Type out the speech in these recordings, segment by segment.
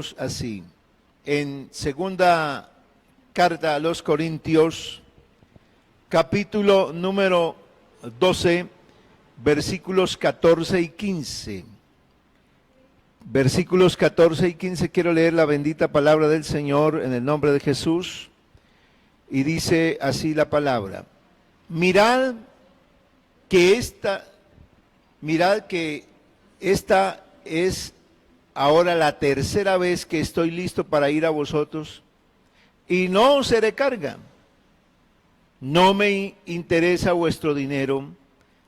leemos así. En segunda carta a los Corintios, capítulo número 12, versículos 14 y 15. Versículos 14 y 15, quiero leer la bendita palabra del Señor en el nombre de Jesús. Y dice así la palabra: mirad que esta es ahora la tercera vez que estoy listo para ir a vosotros, y no os seré carga. No me interesa vuestro dinero,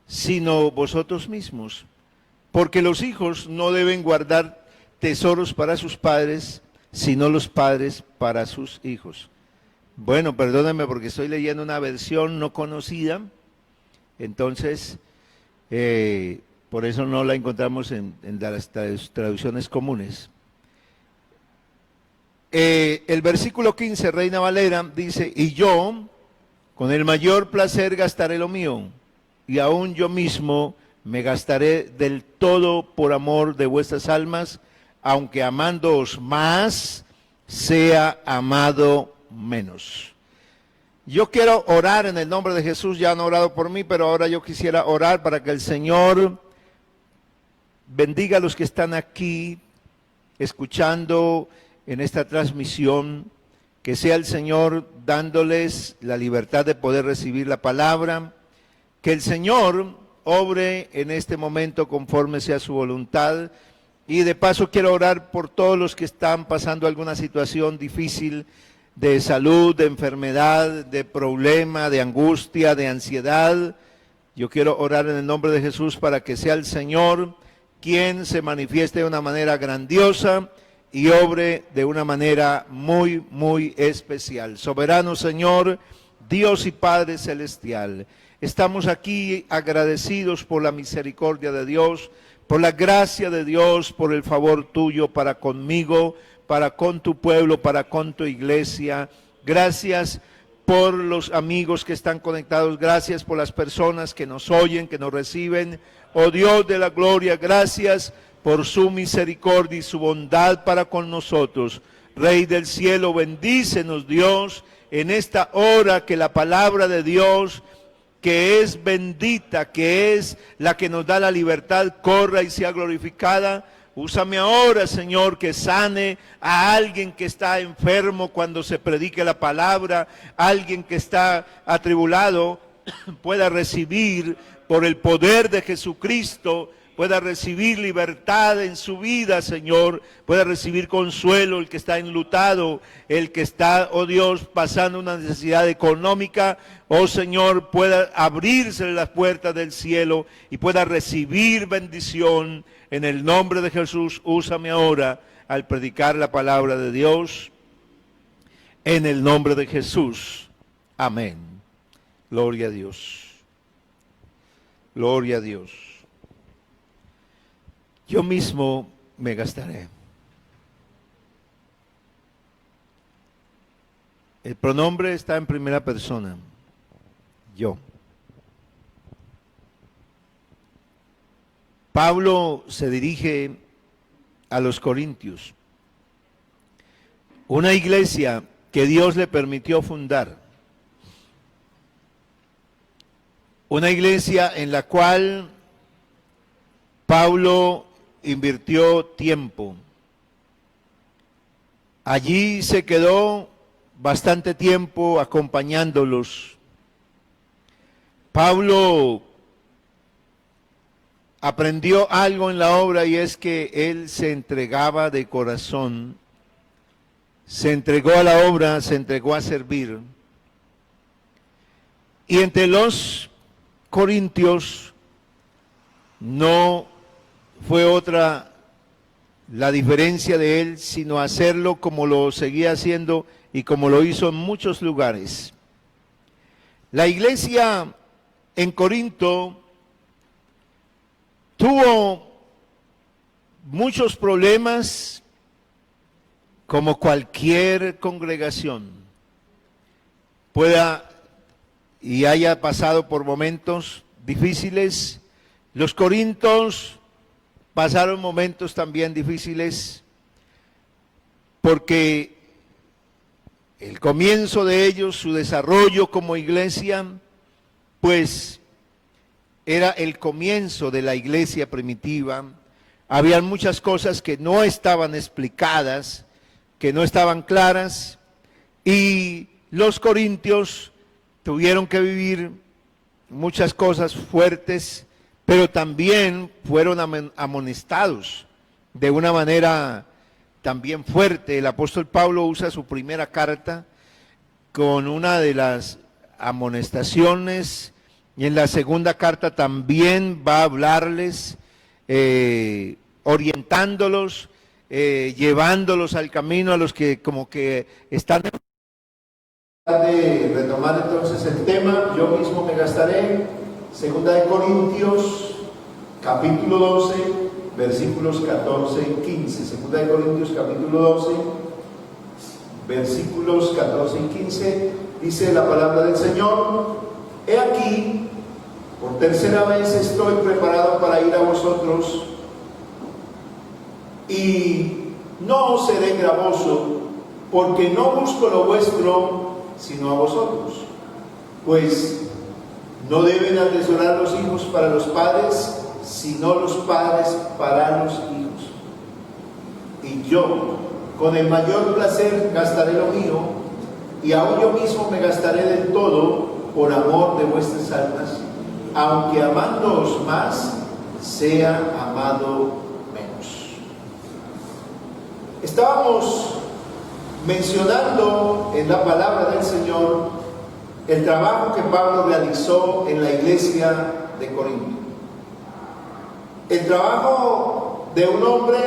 sino vosotros mismos, porque los hijos no deben guardar tesoros para sus padres, sino los padres para sus hijos. Bueno, perdónenme porque estoy leyendo una versión no conocida, entonces por eso no la encontramos en las traducciones comunes. El versículo 15, Reina Valera, dice: y yo con el mayor placer gastaré lo mío, y aún yo mismo me gastaré del todo por amor de vuestras almas, aunque amándoos más, sea amado menos. Yo quiero orar en el nombre de Jesús. Ya han orado por mí, pero ahora yo quisiera orar para que el Señor bendiga a los que están aquí escuchando en esta transmisión, que sea el Señor dándoles la libertad de poder recibir la palabra, que el Señor obre en este momento conforme sea su voluntad. Y de paso quiero orar por todos los que están pasando alguna situación difícil de salud, de enfermedad, de problema, de angustia, de ansiedad. Yo quiero orar en el nombre de Jesús para que sea el Señor quien se manifieste de una manera grandiosa y obre de una manera muy, muy especial. Soberano Señor, Dios y Padre Celestial, estamos aquí agradecidos por la misericordia de Dios, por la gracia de Dios, por el favor tuyo para conmigo, para con tu pueblo, para con tu iglesia. Gracias por los amigos que están conectados, gracias por las personas que nos oyen, que nos reciben. Oh Dios de la gloria, gracias por su misericordia y su bondad para con nosotros. Rey del cielo, bendícenos Dios en esta hora, que la palabra de Dios, que es bendita, que es la que nos da la libertad, corra y sea glorificada. Úsame ahora, Señor, que sane a alguien que está enfermo cuando se predique la palabra, alguien que está atribulado pueda recibir por el poder de Jesucristo, pueda recibir libertad en su vida, Señor, pueda recibir consuelo el que está enlutado, el que está, oh Dios, pasando una necesidad económica, oh Señor, pueda abrirse las puertas del cielo y pueda recibir bendición. En el nombre de Jesús, úsame ahora al predicar la palabra de Dios, en el nombre de Jesús. Amén. Gloria a Dios. Gloria a Dios. Yo mismo me gastaré. El pronombre está en primera persona. Yo. Pablo se dirige a los Corintios, una iglesia que Dios le permitió fundar, una iglesia en la cual Pablo invirtió tiempo. Allí se quedó bastante tiempo acompañándolos. Pablo aprendió algo en la obra, y es que él se entregaba de corazón, se entregó a la obra, se entregó a servir. Y entre los corintios no fue otra la diferencia de él, sino hacerlo como lo seguía haciendo y como lo hizo en muchos lugares. La iglesia en Corinto tuvo muchos problemas, como cualquier congregación pueda y haya pasado por momentos difíciles. Los corintios pasaron momentos también difíciles, porque el comienzo de ellos, su desarrollo como iglesia, pues era el comienzo de la iglesia primitiva. Habían muchas cosas que no estaban explicadas, que no estaban claras, y los corintios tuvieron que vivir muchas cosas fuertes, pero también fueron amonestados de una manera también fuerte. El apóstol Pablo usa su primera carta con una de las amonestaciones, y en la segunda carta también va a hablarles, orientándolos, llevándolos al camino a los que como que están. De retomar entonces el tema, yo mismo me gastaré, segunda de Corintios, capítulo 12, versículos 14 y 15. Segunda de Corintios, capítulo 12, versículos 14 y 15, dice la palabra del Señor: he aquí, por tercera vez estoy preparado para ir a vosotros, y no seré gravoso, porque no busco lo vuestro, sino a vosotros. Pues no deben atesorar los hijos para los padres, sino los padres para los hijos. Y yo, con el mayor placer, gastaré lo mío, y aún yo mismo me gastaré del todo por amor de vuestras almas, aunque amándoos más, sea amado menos. Estábamos mencionando en la palabra del Señor el trabajo que Pablo realizó en la iglesia de Corinto. El trabajo de un hombre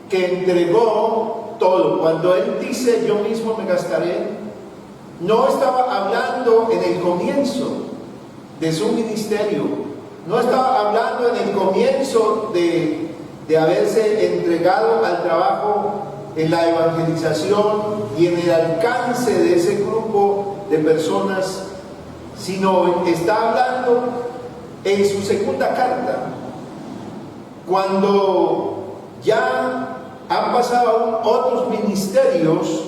que entregó todo. Cuando él dice yo mismo me gastaré, no estaba hablando en el comienzo de su ministerio, no estaba hablando en el comienzo de haberse entregado al trabajo en la evangelización y en el alcance de ese grupo de personas, sino está hablando en su segunda carta, cuando ya han pasado aún otros ministerios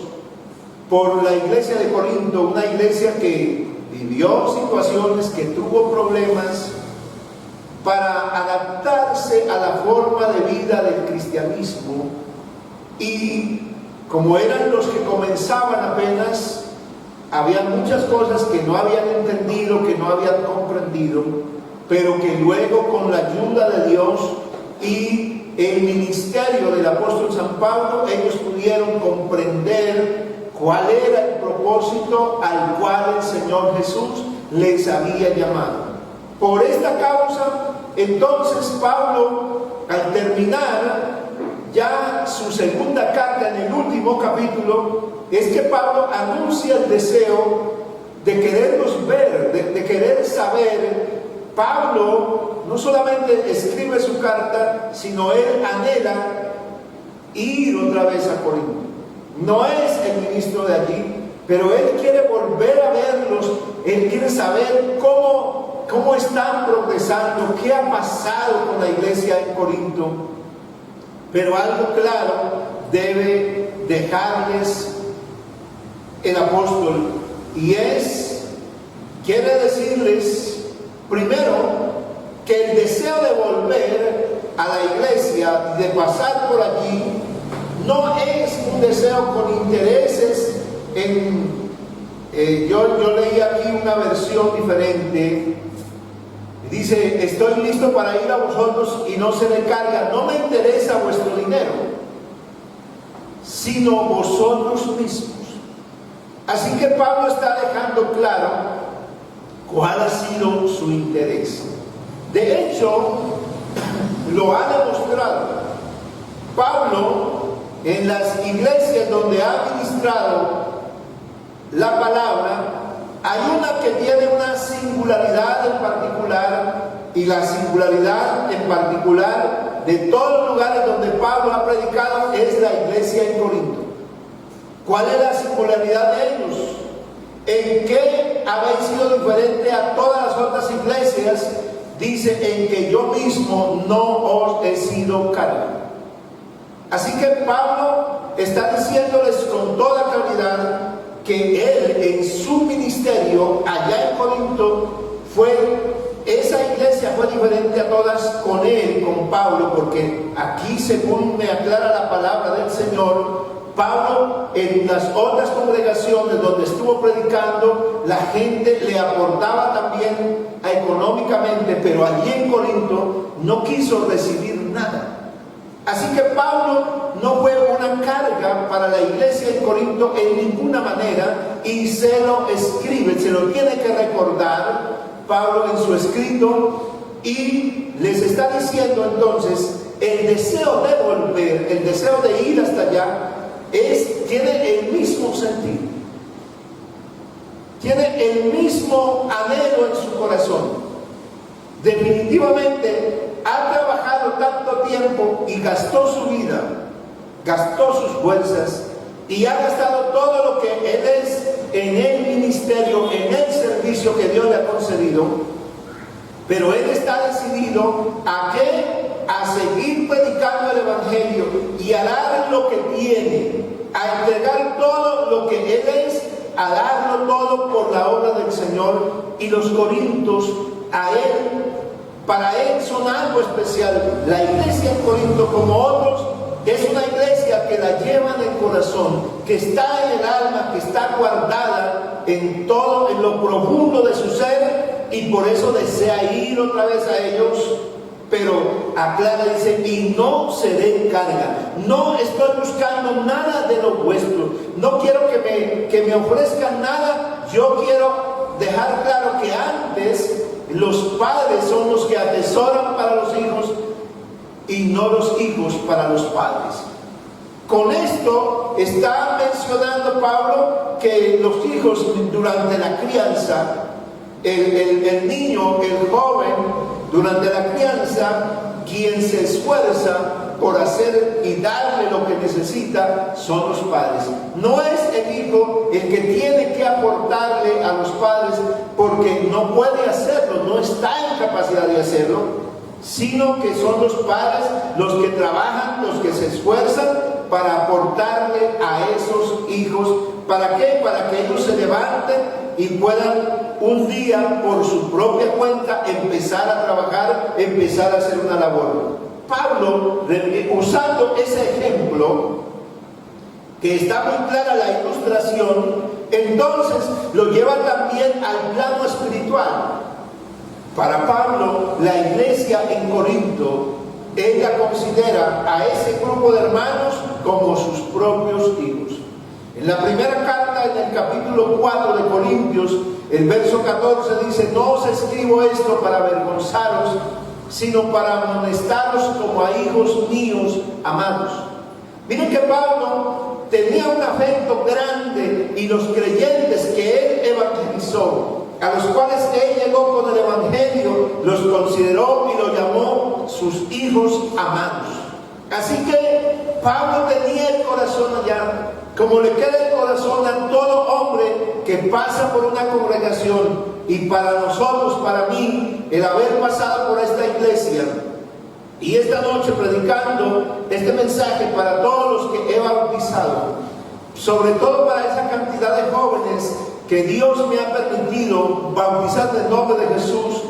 por la iglesia de Corinto, una iglesia que vivió situaciones, que tuvo problemas para adaptarse a la forma de vida del cristianismo. Y como eran los que comenzaban apenas, había muchas cosas que no habían entendido, que no habían comprendido, pero que luego, con la ayuda de Dios y el ministerio del apóstol San Pablo, ellos pudieron comprender cuál era el propósito al cual el Señor Jesús les había llamado. Por esta causa, entonces Pablo, al terminar ya su segunda carta, en el último capítulo, es que Pablo anuncia el deseo de quererlos ver, de querer saber. Pablo no solamente escribe su carta, sino él anhela ir otra vez a Corinto. No es el ministro de allí, pero él quiere volver a verlos, él quiere saber cómo están progresando, qué ha pasado con la iglesia en Corinto. Pero algo claro debe dejarles el apóstol, y quiere decirles primero que el deseo de volver a la iglesia, de pasar por allí, no es un deseo con intereses yo leí aquí una versión diferente. Dice: estoy listo para ir a vosotros y no se me carga, no me interesa vuestro dinero, sino vosotros mismos. Así que Pablo está dejando claro cuál ha sido su interés. De hecho, lo ha demostrado. Pablo, en las iglesias donde ha ministrado la palabra, hay una que tiene una singularidad en particular, y la singularidad en particular de todos los lugares donde Pablo ha predicado es la iglesia en Corinto. ¿Cuál es la singularidad de ellos? ¿En qué habéis sido diferente a todas las otras iglesias? Dice: en que yo mismo no os he sido carga. Así que Pablo está diciéndoles con toda claridad que él en su ministerio allá en Corinto esa iglesia fue diferente a todas con él, con Pablo, porque aquí, según me aclara la palabra del Señor, Pablo en las otras congregaciones donde estuvo predicando, la gente le aportaba también económicamente, pero allí en Corinto no quiso recibir nada. Así que Pablo no fue una carga para la iglesia en Corinto en ninguna manera, y se lo escribe, se lo tiene que recordar Pablo en su escrito, y les está diciendo entonces, el deseo de volver, el deseo de ir hasta allá, tiene el mismo sentido, tiene el mismo anhelo en su corazón. Definitivamente ha trabajado tanto tiempo y gastó su vida, gastó sus fuerzas y ha gastado todo lo que él es en el ministerio, en el servicio que Dios le ha concedido, pero él está decidido a seguir predicando el evangelio y a dar lo que tiene, a entregar todo lo que él es, a darlo todo por la obra del Señor. Y los corintios para él son algo especial. La iglesia en Corinto, como otros, es una iglesia que la lleva en el corazón, que está en el alma, que está guardada en todo, en lo profundo de su ser, y por eso desea ir otra vez a ellos. Pero aclara, dice, y no seré carga. No estoy buscando nada de lo vuestro. No quiero que me ofrezcan nada. Yo quiero dejar claro que antes los padres son los que atesoran para los hijos y no los hijos para los padres. Con esto está mencionando Pablo que los hijos durante la crianza, el niño, el joven, durante la crianza, quien se esfuerza por hacer y darle lo que necesita son los padres. No es el hijo el que tiene que aportarle a los padres porque no puede hacerlo, no está en capacidad de hacerlo, sino que son los padres los que trabajan, los que se esfuerzan para aportarle a esos hijos. ¿Para qué? Para que ellos se levanten y puedan un día por su propia cuenta empezar a trabajar, empezar a hacer una labor. Pablo, usando ese ejemplo, que está muy clara la ilustración, entonces lo lleva también al plano espiritual. Para Pablo, la iglesia en Corinto, ella considera a ese grupo de hermanos como sus propios hijos. En la primera carta, en el capítulo 4 de Corintios, el verso 14 dice: no os escribo esto para avergonzaros, sino para amonestaros como a hijos míos amados. Miren que Pablo tenía un afecto grande, y los creyentes que él evangelizó, a los cuales él llegó con el evangelio, los consideró y los llamó sus hijos amados. Así que Pablo tenía el corazón allá, como le queda el corazón a todo hombre que pasa por una congregación. Y para nosotros, para mí, el haber pasado por esta iglesia y esta noche predicando este mensaje para todos los que he bautizado, sobre todo para esa cantidad de jóvenes que Dios me ha permitido bautizar en el nombre de Jesús,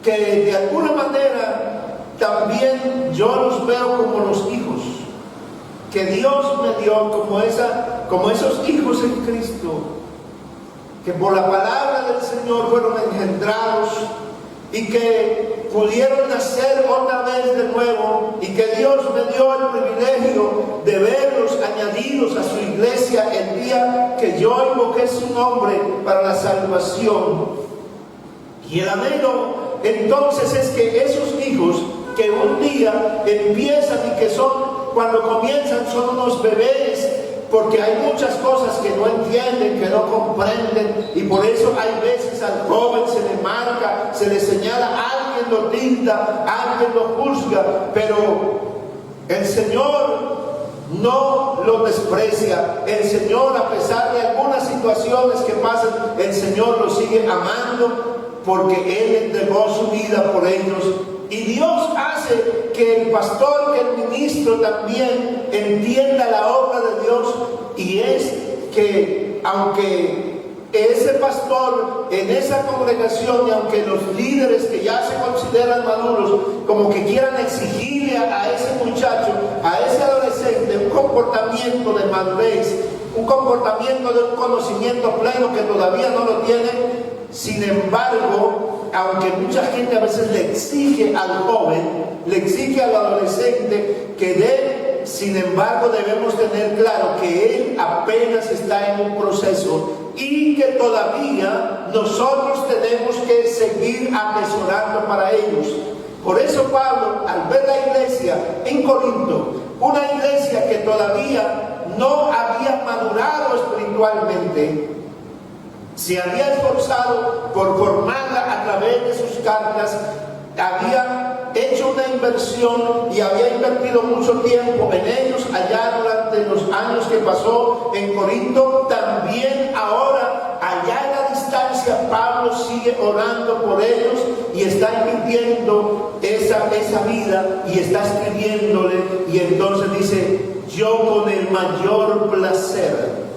que de alguna manera también yo los veo como los hijos que Dios me dio, como esos hijos en Cristo, que por la palabra del Señor fueron engendrados y que pudieron nacer otra vez de nuevo, y que Dios me dio el privilegio de verlos añadidos a su iglesia el día que yo invoqué su nombre para la salvación. Y el anhelo entonces es que esos hijos que un día empiezan y que cuando comienzan son unos bebés, porque hay muchas cosas que no entienden, que no comprenden, y por eso hay veces al joven se le marca, se le señala, alguien lo tilda, alguien lo juzga, pero el Señor no lo desprecia. El Señor, a pesar de algunas situaciones que pasan, el Señor lo sigue amando, porque Él entregó su vida por ellos Y Dios hace que el pastor, que el ministro también entienda la obra de Dios, y es que aunque ese pastor en esa congregación, y aunque los líderes que ya se consideran maduros como que quieran exigirle a ese muchacho, a ese adolescente, un comportamiento de madurez, un comportamiento de un conocimiento pleno que todavía no lo tiene, sin embargo, aunque mucha gente a veces le exige al joven, le exige al adolescente que dé, sin embargo debemos tener claro que él apenas está en un proceso y que todavía nosotros tenemos que seguir atesorando para ellos. Por eso Pablo, al ver la iglesia en Corinto, una iglesia que todavía no había madurado espiritualmente, se había esforzado por formarla a través de sus cartas, había hecho una inversión y había invertido mucho tiempo en ellos allá durante los años que pasó en Corinto. También ahora, allá en la distancia, Pablo sigue orando por ellos y está invirtiendo esa vida y está escribiéndole, y entonces dice: yo con el mayor placer.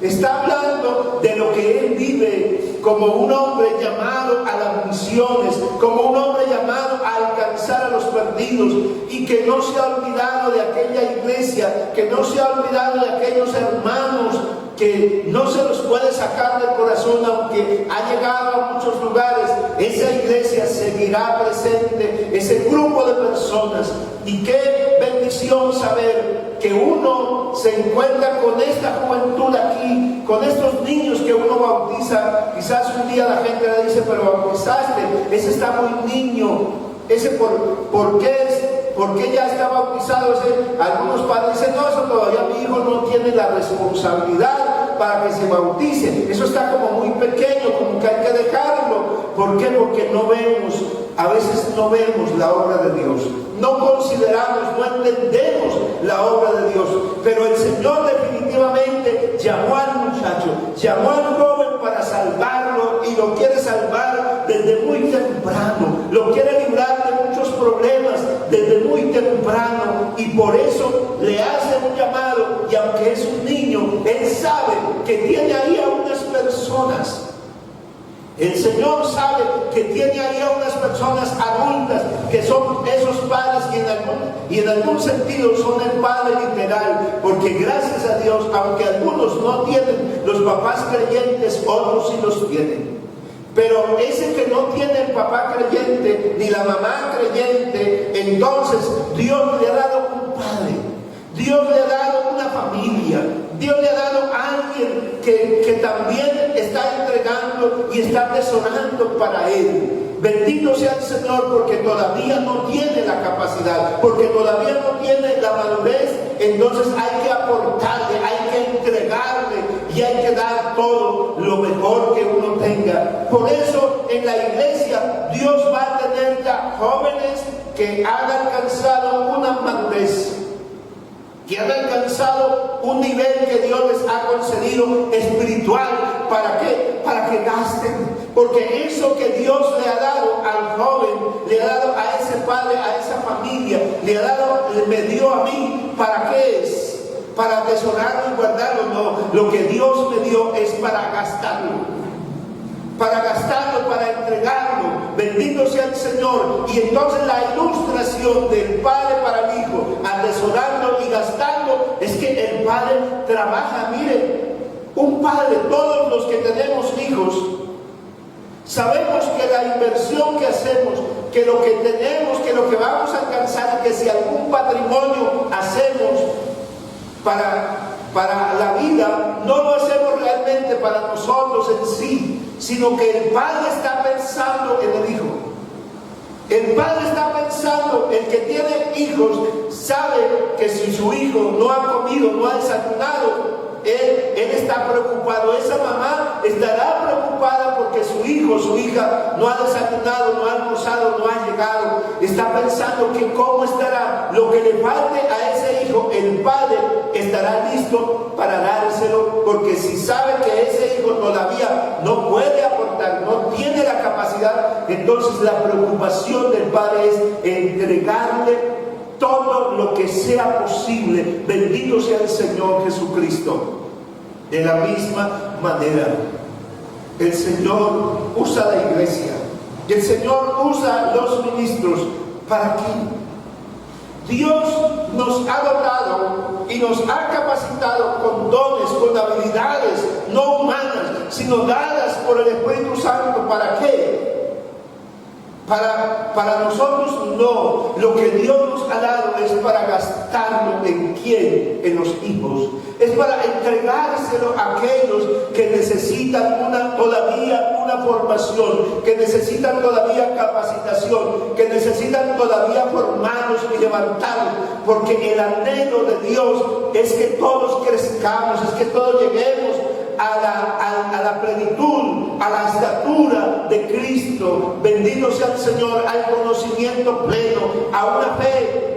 Está hablando de lo que él vive como un hombre llamado a las misiones, como un hombre llamado a alcanzar a los perdidos, y que no se ha olvidado de aquella iglesia, que no se ha olvidado de aquellos hermanos, que no se los puede sacar del corazón, aunque ha llegado a muchos lugares. Esa iglesia seguirá presente, ese grupo de personas. Y qué bendición saber que uno se encuentra con esta juventud aquí, con estos niños que uno bautiza. Quizás un día la gente le dice: pero bautizaste, ese está muy niño, ese ¿por qué ya está bautizado? Algunos padres dicen: no, eso todavía mi hijo no tiene la responsabilidad para que se bautice, eso está como muy pequeño, como que hay que dejarlo. ¿Por qué? Porque no vemos, a veces no vemos la obra de Dios, no consideramos, no entendemos la obra de Dios. Pero el Señor definitivamente llamó al muchacho, llamó al joven para salvarlo, y lo quiere salvar desde muy temprano, lo quiere librar de muchos problemas desde muy temprano, y por eso le hace un llamado. Y aunque es un niño, él sabe que tiene ahí a unas personas. El Señor sabe que tiene ahí a unas personas adultas que son esos padres, y en algún sentido son el padre literal, porque gracias a Dios, aunque algunos no tienen los papás creyentes, otros sí los tienen. Pero ese que no tiene el papá creyente ni la mamá creyente, entonces Dios le ha dado un padre, Dios le ha dado una familia, Dios le ha dado a alguien que también está entregando y está atesorando para él. Bendito sea el Señor, porque todavía no tiene la capacidad, porque todavía no tiene la madurez. Entonces hay que aportarle, hay que entregarle, y hay que dar todo lo mejor que uno tenga. Por eso en la iglesia Dios va a tener ya jóvenes que han alcanzado una madurez, que han alcanzado un nivel que Dios les ha concedido espiritual. ¿Para qué? Para que gasten. Porque eso que Dios le ha dado al joven, le ha dado a ese padre, a esa familia, me dio a mí, ¿para qué es? Para atesorarlo y guardarlo. No, lo que Dios me dio es para gastarlo. Para gastarlo, para entregarlo. Bendito sea el Señor. Y entonces la ilustración del padre para el hijo, atesorando y gastando, es que el padre trabaja. Mire, un padre, todos los que tenemos hijos, sabemos que la inversión que hacemos, que lo que tenemos, que lo que vamos a alcanzar, que si algún patrimonio hacemos para la vida, no lo hacemos realmente para nosotros en sí, sino que el padre está pensando en el hijo. El padre está pensando, el que tiene hijos sabe que si su hijo no ha comido, no ha desayunado, él está preocupado. Esa mamá estará preocupada porque su hijo, su hija no ha desayunado, no ha almorzado, no ha llegado. Está pensando que cómo estará. Lo que le falte a ese hijo, el padre estará listo para dárselo, porque si sabe que ese hijo todavía no puede aportar, no tiene la capacidad, entonces la preocupación del Padre es entregarle todo lo que sea posible. Bendito sea el Señor Jesucristo. De la misma manera, el Señor usa la iglesia, y el Señor usa los ministros. ¿Para qué? Dios nos ha dotado y nos ha capacitado con dones, con habilidades no humanas, sino dadas por el Espíritu Santo. ¿Para qué? Para nosotros no. Lo que Dios nos ha dado es para gastarlo ¿en quién? En los hijos. Es para entregárselo a aquellos que necesitan todavía una formación, que necesitan todavía capacitación, que necesitan todavía formarnos y levantarnos, porque el anhelo de Dios es que todos crezcamos, es que todos lleguemos a la plenitud, a la estatura de Cristo. Bendito sea el Señor, al conocimiento pleno, a una fe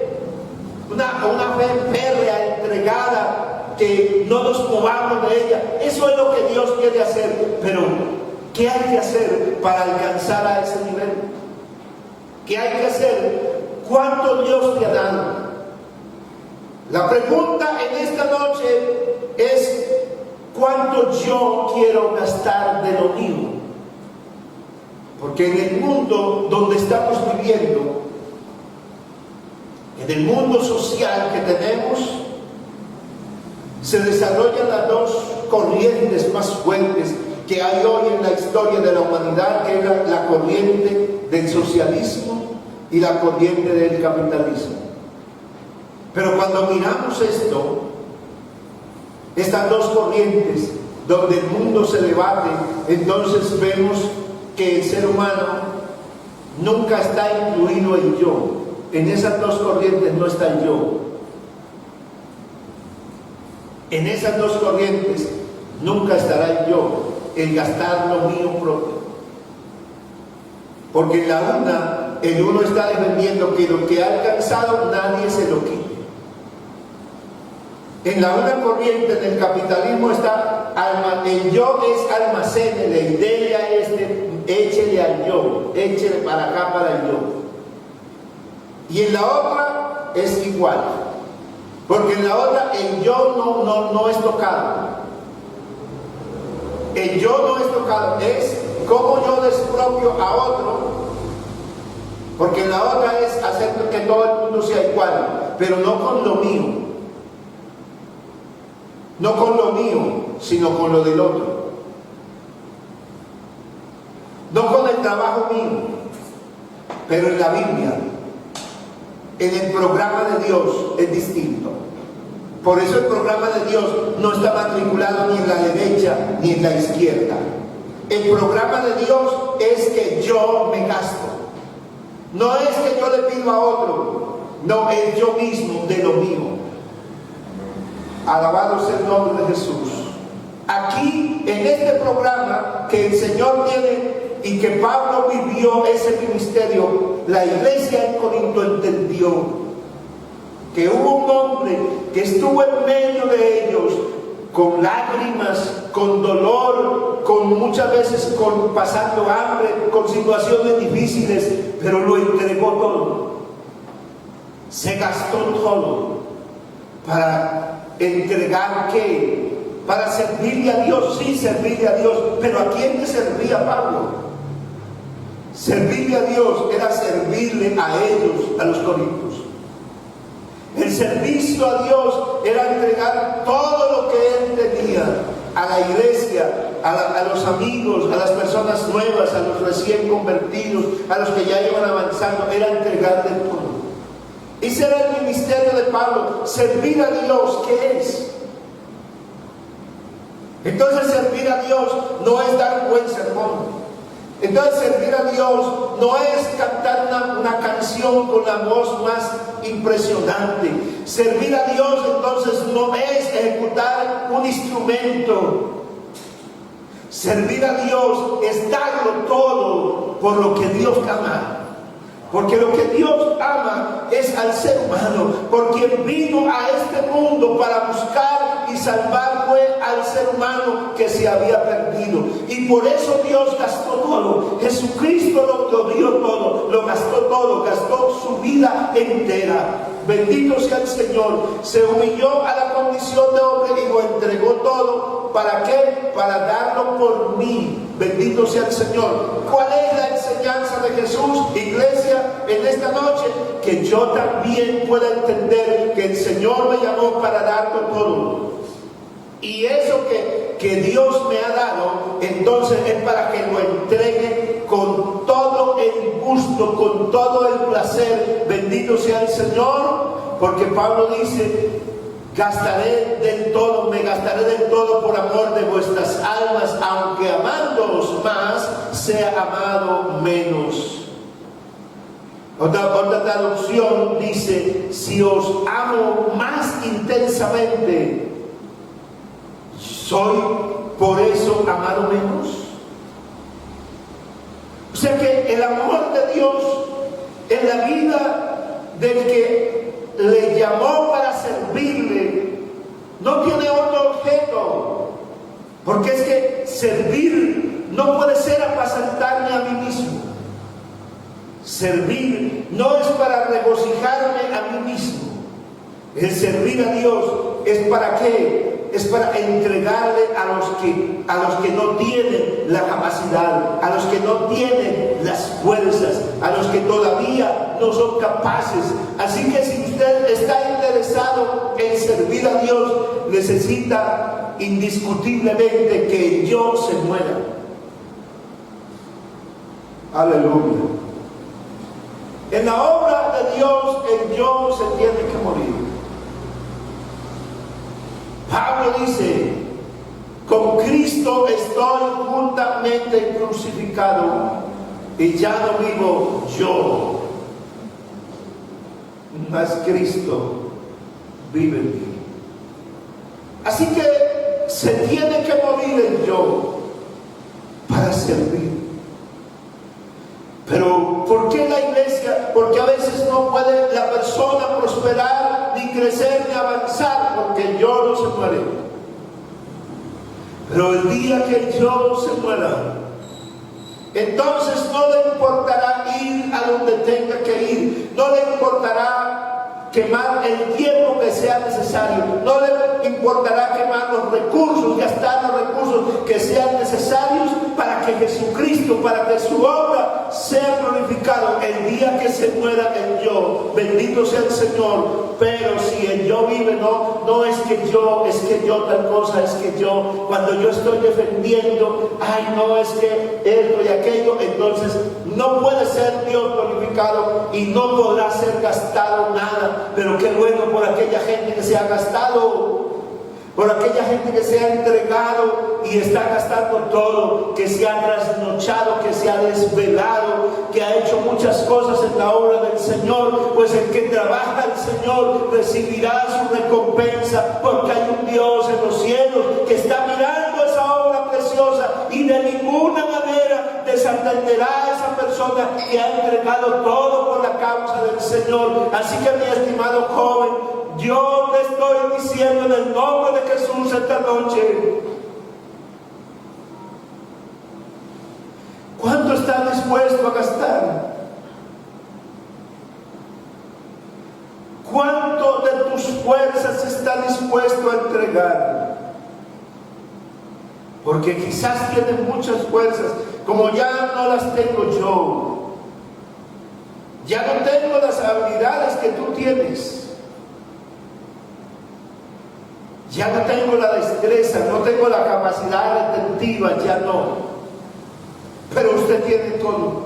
férrea, entregada, que no nos movamos de ella. Eso es lo que Dios quiere hacer. Pero ¿qué hay que hacer para alcanzar a ese nivel? ¿Qué hay que hacer? ¿Cuánto Dios te ha dado? La pregunta en esta noche es: ¿cuánto yo quiero gastar de lo mío? Porque en el mundo donde estamos viviendo, en el mundo social que tenemos, se desarrollan las dos corrientes más fuertes que hay hoy en la historia de la humanidad, que es la corriente del socialismo y la corriente del capitalismo. Pero cuando miramos esto, estas dos corrientes donde el mundo se debate, entonces vemos que el ser humano nunca está incluido en yo. En esas dos corrientes no está el yo. En esas dos corrientes nunca estará el yo, el gastar lo mío propio. Porque en la una, el uno está defendiendo que lo que ha alcanzado nadie se lo quite. En la una corriente del capitalismo está el yo es almacénele, y de ella es échele al yo, échele para acá para el yo. Y en la otra es igual, porque en la otra el yo no es tocado. El yo no es tocado, es como yo despropio a otro, porque en la otra es hacer que todo el mundo sea igual, pero no con lo mío. No con lo mío, sino con lo del otro. No con el trabajo mío, pero en la Biblia, en el programa de Dios es distinto. Por eso el programa de Dios no está matriculado ni en la derecha ni en la izquierda. El programa de Dios es que yo me gasto. No es que yo le pido a otro, no, es yo mismo de lo mío. Alabado sea el nombre de Jesús. Aquí, en este programa que el Señor tiene y que Pablo vivió ese ministerio, la iglesia en Corinto entendió que hubo un hombre que estuvo en medio de ellos con lágrimas, con dolor, con muchas veces pasando hambre, con situaciones difíciles, pero lo entregó todo. Se gastó todo para entregar ¿qué? Para servirle a Dios. Sí, servirle a Dios. Pero ¿a quién le servía Pablo? Servirle a Dios era servirle a ellos, a los corintios. El servicio a Dios era entregar todo lo que él tenía a la iglesia, a los amigos, a las personas nuevas, a los recién convertidos, a los que ya iban avanzando. Era entregarle todo. Ese era el ministerio de Pablo, servir a Dios. ¿Qué es? Entonces servir a Dios no es dar un buen sermón. Entonces servir a Dios no es cantar una canción con la voz más impresionante. Servir a Dios entonces no es ejecutar un instrumento. Servir a Dios es darlo todo por lo que Dios ama. Porque lo que Dios ama es al ser humano, por quien vino a este mundo para buscar y salvar fue al ser humano que se había perdido. Y por eso Dios gastó todo. Jesucristo lo dio todo, lo gastó todo, gastó su vida entera. Bendito sea el Señor. Se humilló a la condición de hombre y lo entregó todo. ¿Para qué? Para darlo por mí. Bendito sea el Señor. ¿Cuál es la enseñanza de Jesús, iglesia, en esta noche? Que yo también pueda entender que el Señor me llamó para darlo todo. Y eso que Dios me ha dado, entonces es para que lo entregue con todo el gusto, con todo el placer. Bendito sea el Señor, porque Pablo dice: gastaré del todo, me gastaré del todo por amor de vuestras almas, aunque amándoos más, sea amado menos. Otra traducción dice: si os amo más intensamente, ¿soy por eso amado menos? O sea que el amor de Dios en la vida del que le llamó para servirle no tiene otro objeto, porque es que servir no puede ser apacentarme a mí mismo. Servir no es para regocijarme a mí mismo. El servir a Dios es para qué? Es para entregarle a los que no tienen la capacidad, a los que no tienen las fuerzas, a los que todavía no son capaces. Así que si usted está interesado en servir a Dios, necesita indiscutiblemente que el yo se muera. Aleluya. En la obra de Dios, el yo se tiene que morir. Pablo dice: con Cristo estoy juntamente crucificado, y ya no vivo yo, mas Cristo vive en mí. Así que se tiene que morir el yo para servir. Pero ¿por qué la iglesia? Porque a veces no puede la persona prosperar, ni crecer, ni avanzar, porque el yo no se muere. Pero el día que el yo se muera, entonces no le importará ir a donde tenga que ir, no le importará quemar el tiempo que sea necesario, no le importará quemar los recursos, gastar los recursos que sean necesarios para que Jesucristo, para que su obra sea glorificado el día que se muera el yo. Bendito sea el Señor. Pero si el yo vive, no es que yo tal cosa, es que yo, cuando yo estoy defendiendo, no es que esto y aquello, entonces no puede ser Dios glorificado y no podrá ser gastado nada. Pero qué bueno por aquella gente que se ha gastado, por aquella gente que se ha entregado y está gastando todo, que se ha trasnochado, que se ha desvelado, que ha hecho muchas cosas en la obra del Señor. Pues el que trabaja al Señor recibirá su recompensa, porque hay un Dios en los cielos que está mirando esa obra preciosa y de ninguna manera desatenderá a esa persona que ha entregado todo por la causa del Señor. Así que, mi estimado joven, yo te estoy diciendo en el nombre de Jesús esta noche: ¿cuánto estás dispuesto a gastar? ¿Cuánto de tus fuerzas estás dispuesto a entregar? Porque quizás tienes muchas fuerzas, como ya no las tengo yo. Ya no tengo las habilidades que tú tienes. Ya no tengo la destreza, no tengo la capacidad retentiva, ya no. Pero usted tiene todo.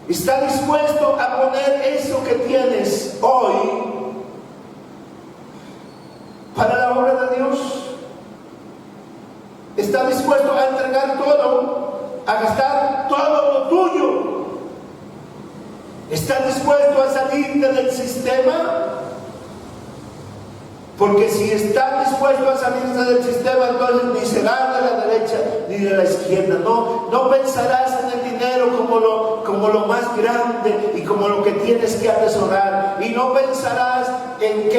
¿Está dispuesto a poner eso que tienes hoy para la obra de Dios? ¿Está dispuesto a entregar todo, a gastar todo lo tuyo? ¿Está dispuesto a salirte del sistema? Porque si está dispuesto a salirse del sistema, entonces ni será de la derecha ni de la izquierda. No pensarás en el dinero como lo más grande y como lo que tienes que atesorar. Y no pensarás en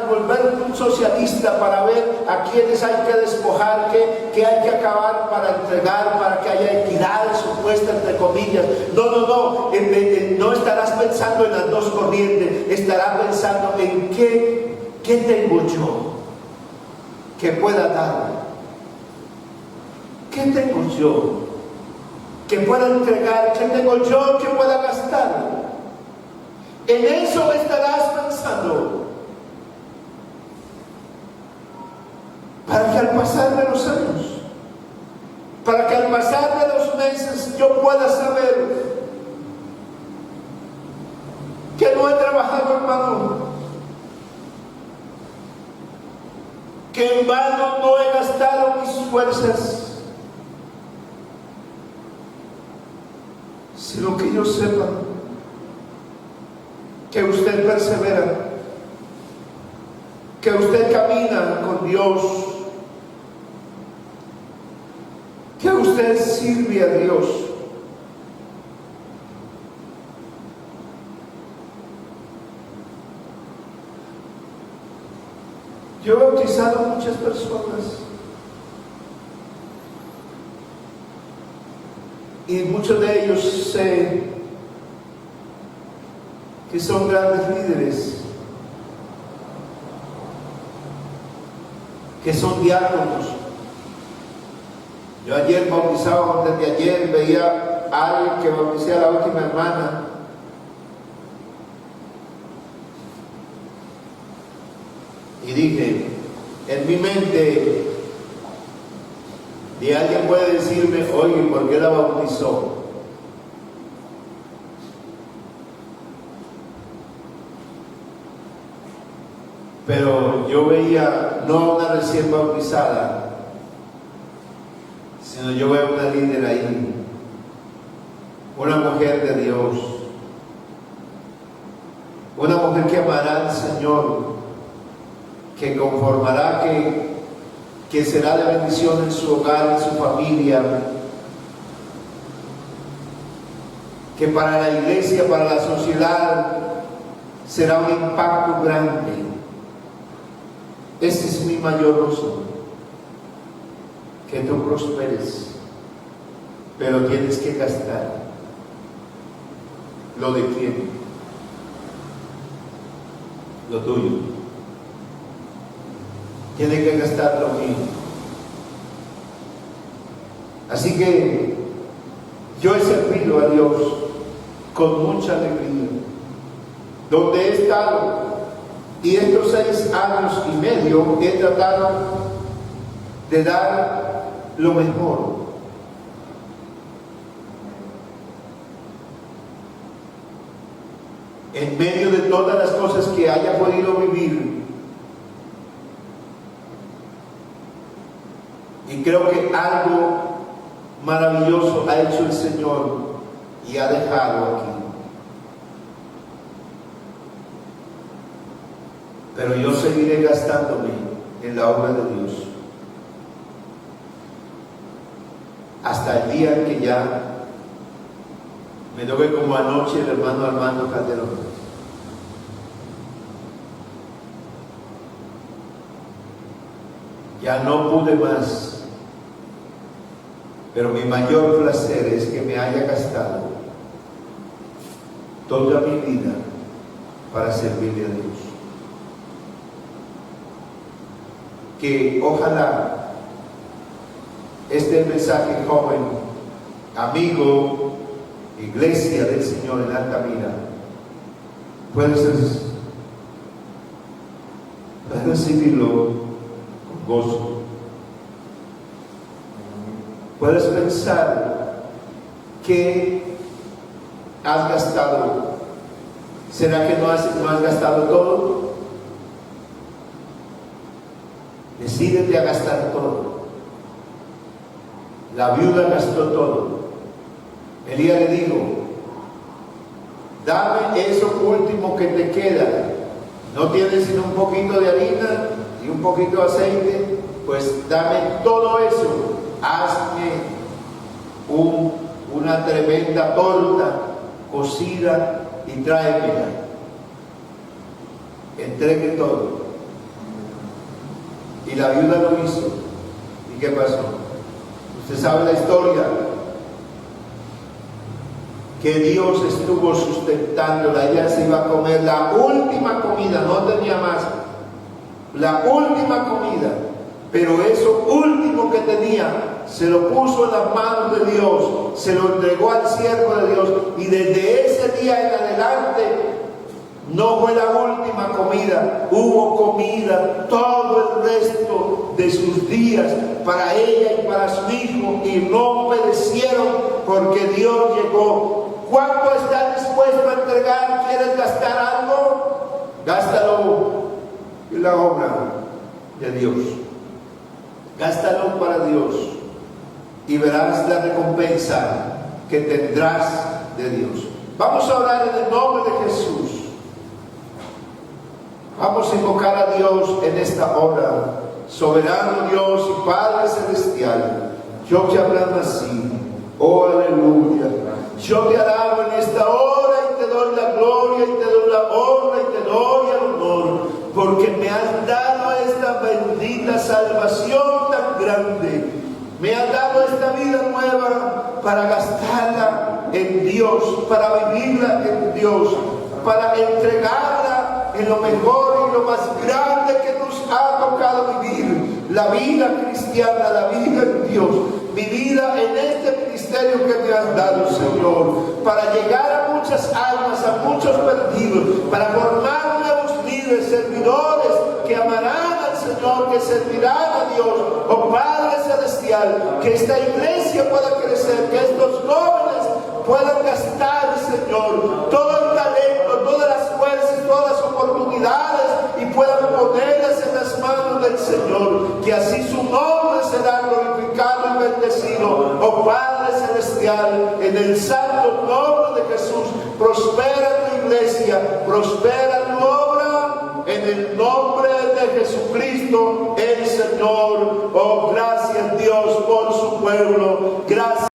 volver un socialista para ver a quienes hay que despojar, que hay que acabar para entregar, para que haya equidad supuesta entre comillas. No estarás pensando en las dos corrientes, estarás pensando en qué tengo yo que pueda dar. ¿Qué tengo yo que pueda entregar? ¿Qué tengo yo que pueda gastar? En eso estarás pensando, para que al pasar de los años, para que al pasar de los meses yo pueda saber que no he trabajado en vano, que en vano no he gastado mis fuerzas, sino que yo sepa que usted persevera, que usted camina con Dios, que usted sirve a Dios. Yo he bautizado a muchas personas y muchos de ellos sé que son grandes líderes, que son diáconos. Yo ayer bautizaba, antes de ayer veía a alguien que bauticé a la última hermana, y dije en mi mente, y alguien puede decirme, oye, ¿por qué la bautizó? Pero yo veía no a una recién bautizada, sino yo veo una líder ahí, una mujer de Dios, una mujer que amará al Señor, que conformará, que será de bendición en su hogar, en su familia, que para la iglesia, para la sociedad, será un impacto grande. Ese es mi mayor gozo, que tú prosperes, pero tienes que gastar. ¿Lo de quién? Lo tuyo. Tienes que gastar lo mío. Así que yo he servido a Dios con mucha alegría, donde he estado, y estos 6 años y medio he tratado de dar lo mejor. En medio de todas las cosas que haya podido vivir, y creo que algo maravilloso ha hecho el Señor y ha dejado aquí. Pero yo seguiré gastándome en la obra de Dios hasta el día en que ya me toque, como anoche el hermano Armando Calderón. Ya no pude más, pero mi mayor placer es que me haya gastado toda mi vida para servirle a Dios. Que ojalá este mensaje, joven, amigo, iglesia del Señor en Altamira, puedas recibirlo con gozo. Puedes pensar que has gastado. ¿Será que no has gastado todo? Decídete a gastar todo. La viuda gastó todo. Elías le dijo, dame eso último que te queda. No tienes sino un poquito de harina y un poquito de aceite, pues dame todo eso. Hazme una tremenda torta cocida y tráemela. Entregue todo. Y la viuda lo hizo. ¿Y qué pasó? Usted sabe la historia. Que Dios estuvo sustentándola. Ella se iba a comer la última comida, no tenía más. La última comida. Pero eso último que tenía, se lo puso en las manos de Dios, se lo entregó al siervo de Dios. Y desde ese día en adelante, no fue la última comida, hubo comida todo el resto de sus días para ella y para su hijo, y no perecieron porque Dios llegó. ¿Cuánto estás dispuesto a entregar? ¿Quieres gastar algo? Gástalo en la obra de Dios. Gástalo para Dios y verás la recompensa que tendrás de Dios. Vamos a orar en el nombre de Jesús. Vamos a invocar a Dios en esta hora. Soberano Dios y Padre Celestial, yo te alabo así. Oh, aleluya. Yo te alabo en esta hora y te doy la gloria y te doy la honra y te doy el honor, porque me has dado esta bendita salvación tan grande. Me has dado esta vida nueva para gastarla en Dios, para vivirla en Dios, para entregarla en lo mejor y lo más grande que nos ha tocado vivir, la vida cristiana, la vida en Dios, mi vida en este ministerio que me has dado, Señor, para llegar a muchas almas, a muchos perdidos, para formar nuevos líderes, servidores que amarán al Señor, que servirán a Dios. Oh Padre Celestial, que esta iglesia pueda crecer, que estos jóvenes puedan gastar, Señor, todo el talento, todas las fuerzas, todas las oportunidades, y puedan ponerlas en las manos del Señor, que así su nombre será glorificado y bendecido. Oh Padre Celestial, en el santo nombre de Jesús, prospera tu iglesia, prospera tu obra, en el nombre de Jesucristo el Señor. Oh, gracias Dios por su pueblo, gracias.